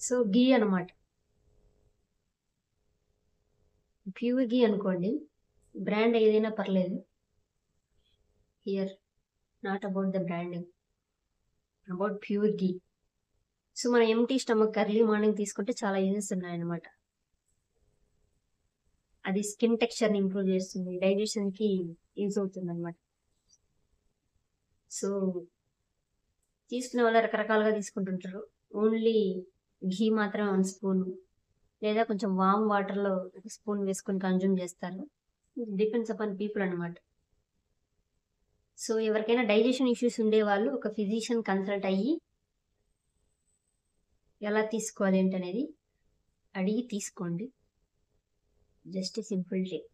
So ఘీ అనమాట. Pure ఘీ అనుకోండి, brand ఏదైనా పర్లేదు. Here not about the branding, about pure ghee. So మన ఎంటీ స్టమక్ ఎర్లీ మార్నింగ్ తీసుకుంటే చాలా యూజెస్ ఉన్నాయన్నమాట. అది స్కిన్ టెక్స్చర్ని ఇంప్రూవ్ చేస్తుంది, డైజెషన్కి యూజ్ అవుతుంది అనమాట. సో తీసుకునే వాళ్ళు రకరకాలుగా తీసుకుంటుంటారు. ఓన్లీ ఘీ మాత్రం 1 స్పూన్ లేదా కొంచెం వామ్ వాటర్లో 1 స్పూన్ వేసుకొని కన్జ్యూమ్ చేస్తారు. డిపెండ్స్ అపాన్ పీపుల్ అనమాట. సో ఎవరికైనా డైజెషన్ ఇష్యూస్ ఉండేవాళ్ళు ఒక ఫిజిషియన్ కన్సల్ట్ అయ్యి ఎలా తీసుకోవాలి ఏంటనేది అడిగి తీసుకోండి. Just simple tip.